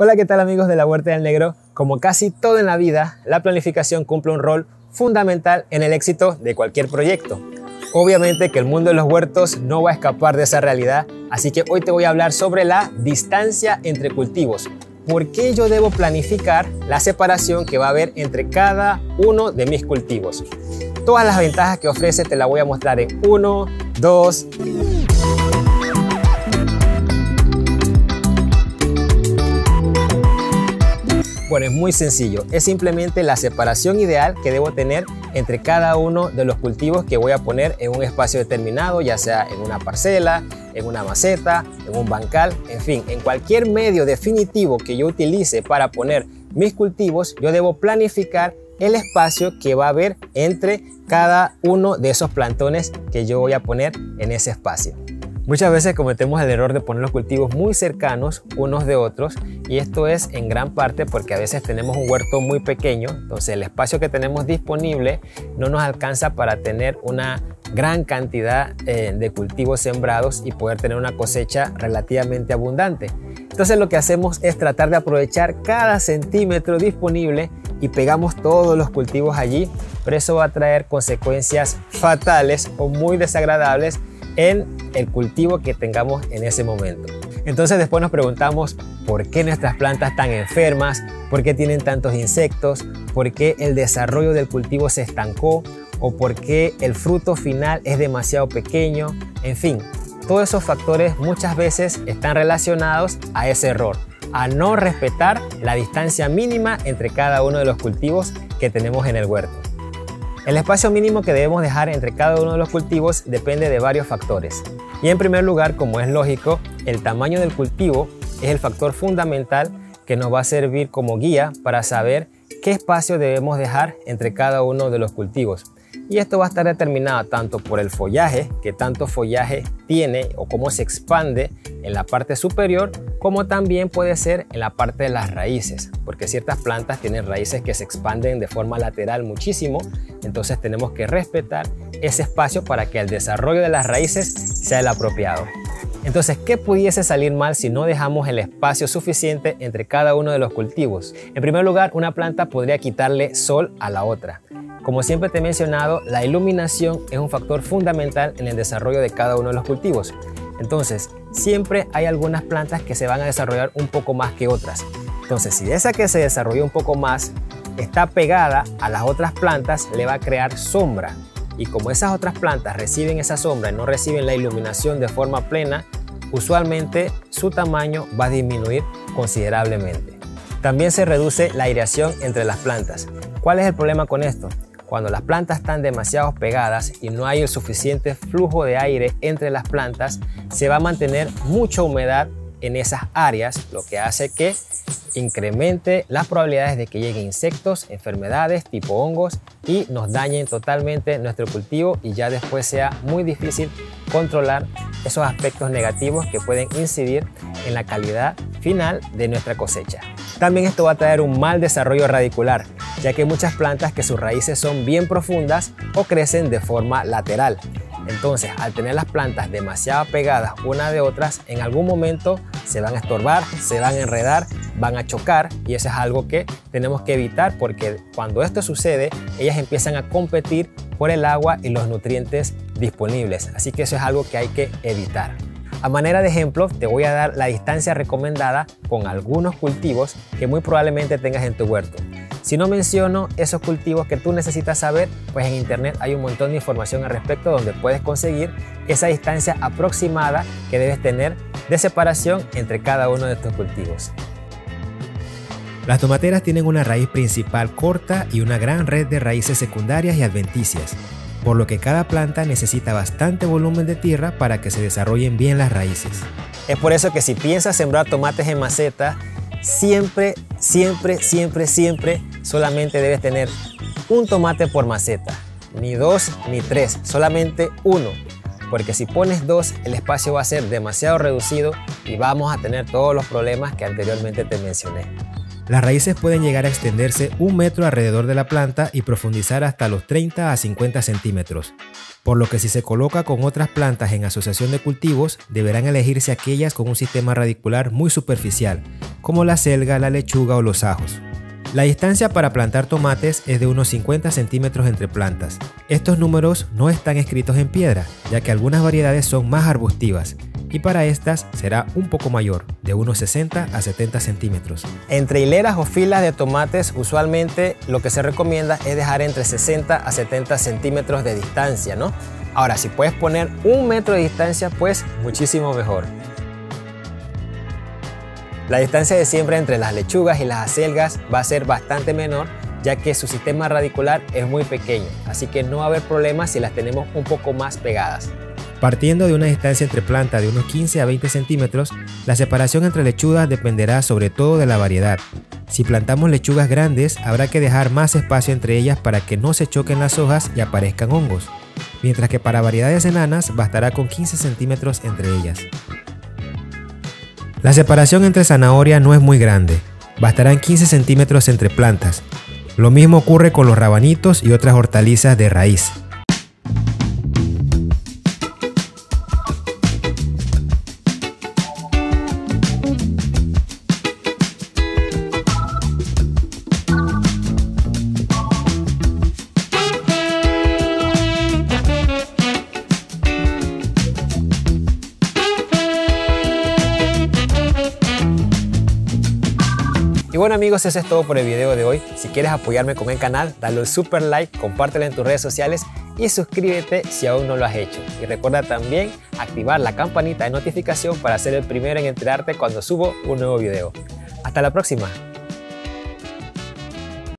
Hola, ¿qué tal amigos de la Huerta del Negro? Como casi todo en la vida, la planificación cumple un rol fundamental en el éxito de cualquier proyecto. Obviamente que el mundo de los huertos no va a escapar de esa realidad, así que hoy te voy a hablar sobre la distancia entre cultivos. ¿Por qué yo debo planificar la separación que va a haber entre cada uno de mis cultivos? Todas las ventajas que ofrece te las voy a mostrar en 1, 2... Bueno, es muy sencillo, es simplemente la separación ideal que debo tener entre cada uno de los cultivos que voy a poner en un espacio determinado, ya sea en una parcela, en una maceta, en un bancal, en fin, en cualquier medio definitivo que yo utilice para poner mis cultivos, yo debo planificar el espacio que va a haber entre cada uno de esos plantones que yo voy a poner en ese espacio. Muchas veces cometemos el error de poner los cultivos muy cercanos unos de otros, y esto es en gran parte porque a veces tenemos un huerto muy pequeño, entonces el espacio que tenemos disponible no nos alcanza para tener una gran cantidad de cultivos sembrados y poder tener una cosecha relativamente abundante. Entonces lo que hacemos es tratar de aprovechar cada centímetro disponible y pegamos todos los cultivos allí, pero eso va a traer consecuencias fatales o muy desagradables en el cultivo que tengamos en ese momento. Entonces después nos preguntamos por qué nuestras plantas están enfermas, por qué tienen tantos insectos, por qué el desarrollo del cultivo se estancó o por qué el fruto final es demasiado pequeño. En fin, todos esos factores muchas veces están relacionados a ese error, a no respetar la distancia mínima entre cada uno de los cultivos que tenemos en el huerto. El espacio mínimo que debemos dejar entre cada uno de los cultivos depende de varios factores. Y en primer lugar, como es lógico, el tamaño del cultivo es el factor fundamental que nos va a servir como guía para saber qué espacio debemos dejar entre cada uno de los cultivos. Y esto va a estar determinado tanto por el follaje, que tanto follaje tiene o cómo se expande en la parte superior, como también puede ser en la parte de las raíces, porque ciertas plantas tienen raíces que se expanden de forma lateral muchísimo, entonces tenemos que respetar ese espacio para que el desarrollo de las raíces sea el apropiado. Entonces, ¿qué pudiese salir mal si no dejamos el espacio suficiente entre cada uno de los cultivos? En primer lugar, una planta podría quitarle sol a la otra. Como siempre te he mencionado, la iluminación es un factor fundamental en el desarrollo de cada uno de los cultivos. Entonces, siempre hay algunas plantas que se van a desarrollar un poco más que otras. Entonces, si esa que se desarrolló un poco más está pegada a las otras plantas, le va a crear sombra. Y como esas otras plantas reciben esa sombra y no reciben la iluminación de forma plena, usualmente su tamaño va a disminuir considerablemente. También se reduce la aireación entre las plantas. ¿Cuál es el problema con esto? Cuando las plantas están demasiado pegadas y no hay el suficiente flujo de aire entre las plantas, se va a mantener mucha humedad en esas áreas, lo que hace que incremente las probabilidades de que lleguen insectos, enfermedades tipo hongos y nos dañen totalmente nuestro cultivo, y ya después sea muy difícil controlar esos aspectos negativos que pueden incidir en la calidad final de nuestra cosecha. También esto va a traer un mal desarrollo radicular, ya que hay muchas plantas que sus raíces son bien profundas o crecen de forma lateral. Entonces, al tener las plantas demasiado pegadas una de otras, en algún momento se van a estorbar, se van a enredar, van a chocar, y eso es algo que tenemos que evitar, porque cuando esto sucede, ellas empiezan a competir por el agua y los nutrientes disponibles. Así que eso es algo que hay que evitar. A manera de ejemplo, te voy a dar la distancia recomendada con algunos cultivos que muy probablemente tengas en tu huerto. Si no menciono esos cultivos que tú necesitas saber, pues en internet hay un montón de información al respecto donde puedes conseguir esa distancia aproximada que debes tener de separación entre cada uno de estos cultivos. Las tomateras tienen una raíz principal corta y una gran red de raíces secundarias y adventicias, por lo que cada planta necesita bastante volumen de tierra para que se desarrollen bien las raíces. Es por eso que si piensas sembrar tomates en maceta, siempre solamente debes tener un tomate por maceta, ni dos ni tres, solamente uno. porque si pones 2 el espacio va a ser demasiado reducido y vamos a tener todos los problemas que anteriormente te mencioné. Las raíces pueden llegar a extenderse 1 metro alrededor de la planta y profundizar hasta los 30 a 50 centímetros, por lo que si se coloca con otras plantas en asociación de cultivos, deberán elegirse aquellas con un sistema radicular muy superficial, como la selga, la lechuga o los ajos. La distancia para plantar tomates es de unos 50 centímetros entre plantas. Estos números no están escritos en piedra, ya que algunas variedades son más arbustivas, y para estas será un poco mayor, de unos 60 a 70 centímetros. Entre hileras o filas de tomates, usualmente lo que se recomienda es dejar entre 60 a 70 centímetros de distancia, ¿no? Ahora, si puedes poner 1 metro de distancia, pues muchísimo mejor. La distancia de siembra entre las lechugas y las acelgas va a ser bastante menor, ya que su sistema radicular es muy pequeño, así que no va a haber problemas si las tenemos un poco más pegadas. Partiendo de una distancia entre plantas de unos 15 a 20 centímetros, la separación entre lechugas dependerá sobre todo de la variedad. Si plantamos lechugas grandes, habrá que dejar más espacio entre ellas para que no se choquen las hojas y aparezcan hongos, mientras que para variedades enanas bastará con 15 centímetros entre ellas. La separación entre zanahoria no es muy grande, bastarán 15 centímetros entre plantas. Lo mismo ocurre con los rabanitos y otras hortalizas de raíz. Y bueno amigos, eso es todo por el video de hoy. Si quieres apoyarme con el canal, dale un super like, compártelo en tus redes sociales y suscríbete si aún no lo has hecho. Y recuerda también activar la campanita de notificación para ser el primero en enterarte cuando subo un nuevo video. Hasta la próxima.